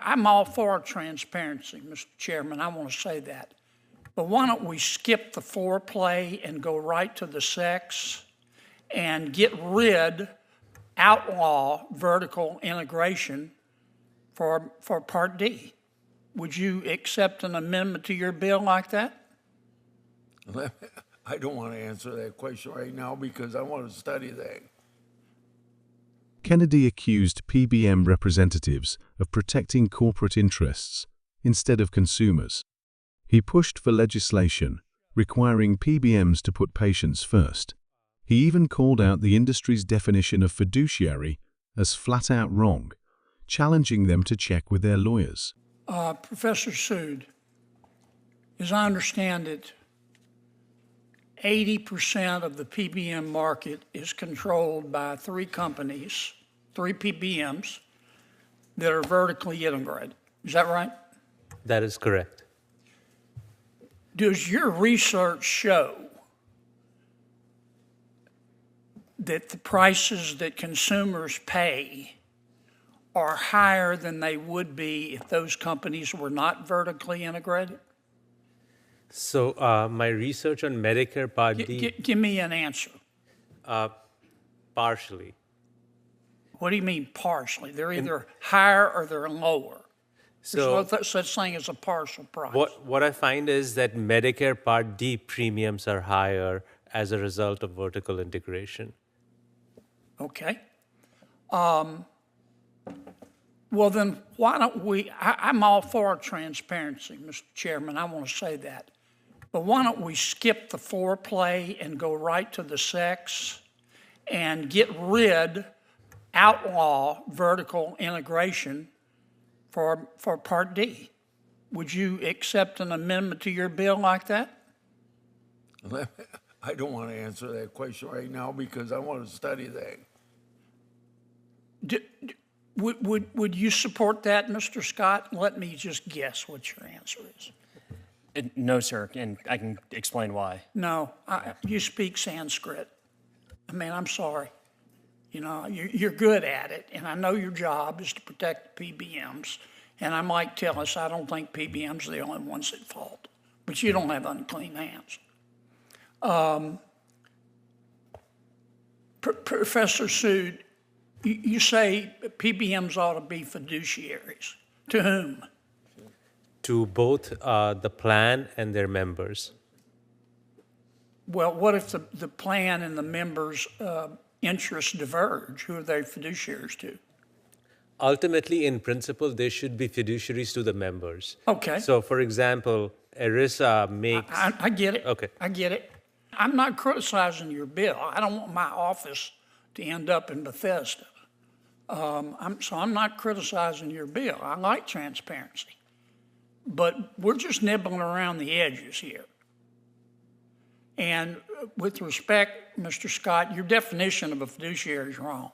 I'm all for transparency, Mr. Chairman. I want to say that. But why don't we skip the foreplay and go right to the sex and outlaw vertical integration for Part D? Would you accept an amendment to your bill like that? I don't want to answer that question right now because I want to study that. Kennedy accused PBM representatives of protecting corporate interests instead of consumers. He pushed for legislation requiring PBMs to put patients first. He even called out the industry's definition of fiduciary as flat-out wrong, challenging them to check with their lawyers. Professor Sood, as I understand it, 80% of the PBM market is controlled by three companies, three PBMs, that are vertically integrated. Is that right? That is correct. Does your research show that the prices that consumers pay are higher than they would be if those companies were not vertically integrated? So my research on Medicare Part D... Give me an answer. Partially. What do you mean partially? They're either higher or they're lower. So There's no such thing as a partial price. what I find is that Medicare Part D premiums are higher as a result of vertical integration. Okay. Well, then why don't we, I'm all for transparency, Mr. Chairman. I want to say that. But why don't we skip the foreplay and go right to the sex and outlaw vertical integration for Part D? Would you accept an amendment to your bill like that? I don't want to answer that question right now because I want to study that. Would you support that, Mr. Scott? Let me just guess what your answer is. No, sir, and I can explain why. No, you speak Sanskrit. I mean, I'm sorry. You know, you're good at it, and I know your job is to protect the PBMs. And I might tell us I don't think PBMs are the only ones at fault, but you don't have unclean hands. Professor Sood, you say PBMs ought to be fiduciaries. To whom? To both the plan and their members. Well, what if the plan and the members' interests diverge? Who are they fiduciaries to? Ultimately, in principle, they should be fiduciaries to the members. Okay. So, for example, ERISA makes... I get it. Okay. I get it. I'm not criticizing your bill. I don't want my office to end up in Bethesda. So I'm not criticizing your bill. I like transparency. But we're just nibbling around the edges here. And with respect, Mr. Scott, your definition of a fiduciary is wrong.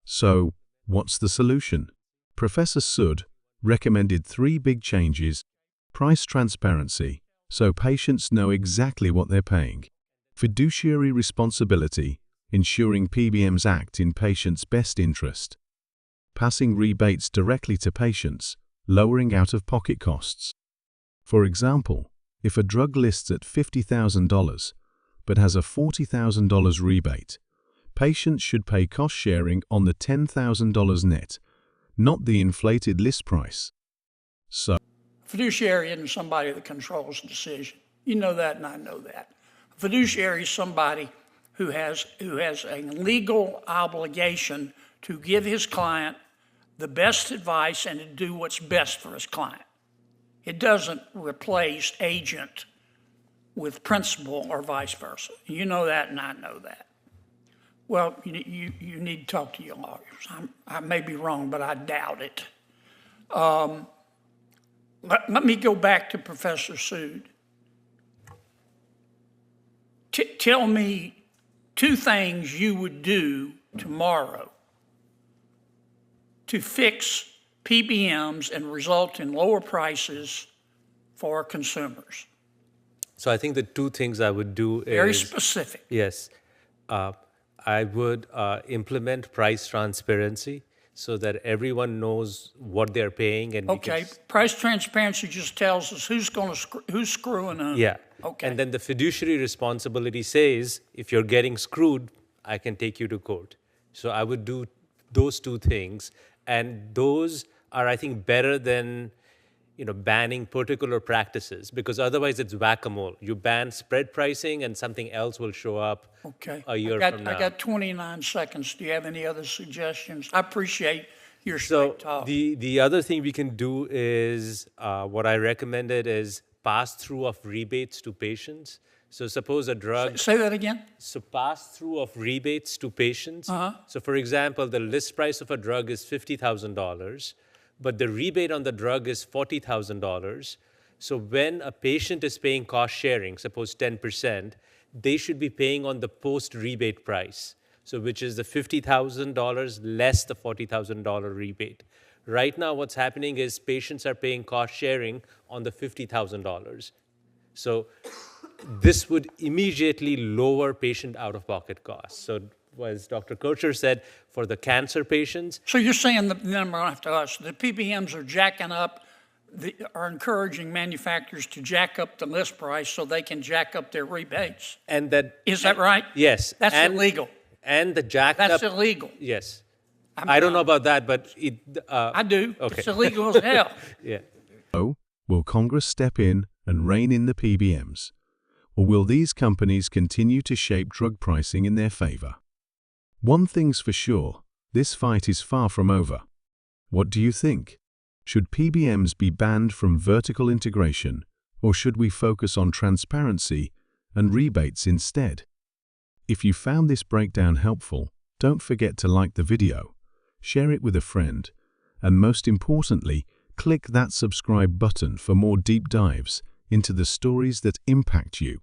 So, what's the solution? Professor Sood recommended 3 big changes: price transparency, so patients know exactly what they're paying; fiduciary responsibility, ensuring PBMs act in patients' best interest; passing rebates directly to patients, lowering out-of-pocket costs. For example, if a drug lists at $50,000 but has a $40,000 rebate, patients should pay cost-sharing on the $10,000 net, not the inflated list price. So, Fiduciary isn't somebody that controls the decision. You know that, and I know that. A fiduciary is somebody who has a legal obligation to give his client the best advice and to do what's best for his client. It doesn't replace agent with principal or vice versa. You know that, and I know that. Well, you need to talk to your lawyers. I may be wrong, but I doubt it. Let me go back to Professor Sood. Tell me 2 things you would do tomorrow to fix PBMs and result in lower prices for consumers. So I think the 2 things I would do is... Very specific. Yes. I would implement price transparency so that everyone knows what they're paying and we can Okay, price transparency just tells us who's screwing whom. yeah. Okay. And then the fiduciary responsibility says, if you're getting screwed, I can take you to court. So I would do those two things. And those are, I think, better than, banning particular practices, because otherwise it's whack-a-mole. You ban spread pricing and something else will show up Okay. a year from now. I got 29 seconds. Do you have any other suggestions? I appreciate your So straight talk. the other thing we can do is, what I recommended is pass-through of rebates to patients. So suppose a drug, Say that again? so pass-through of rebates to patients. So for example, the list price of a drug is $50,000, but the rebate on the drug is $40,000. So when a patient is paying cost sharing, suppose 10%, they should be paying on the post-rebate price. So which is the $50,000 less the $40,000 rebate. Right now, what's happening is patients are paying cost sharing on the $50,000. So this would immediately lower patient out-of-pocket costs. So as Dr. Kircher said, for the cancer patients, So you're saying the number after us, the PBMs are jacking up, are encouraging manufacturers to jack up the list price so they can jack up their rebates. and that Is that right? yes, That's and, illegal. and the jacked That's up illegal. yes. I don't know about that, but it I do. Okay. It's illegal as hell. yeah. So, will Congress step in and rein in the PBMs? Or will these companies continue to shape drug pricing in their favor? One thing's for sure, this fight is far from over. What do you think? Should PBMs be banned from vertical integration, or should we focus on transparency and rebates instead? If you found this breakdown helpful, don't forget to like the video, share it with a friend, and most importantly, click that subscribe button for more deep dives into the stories that impact you.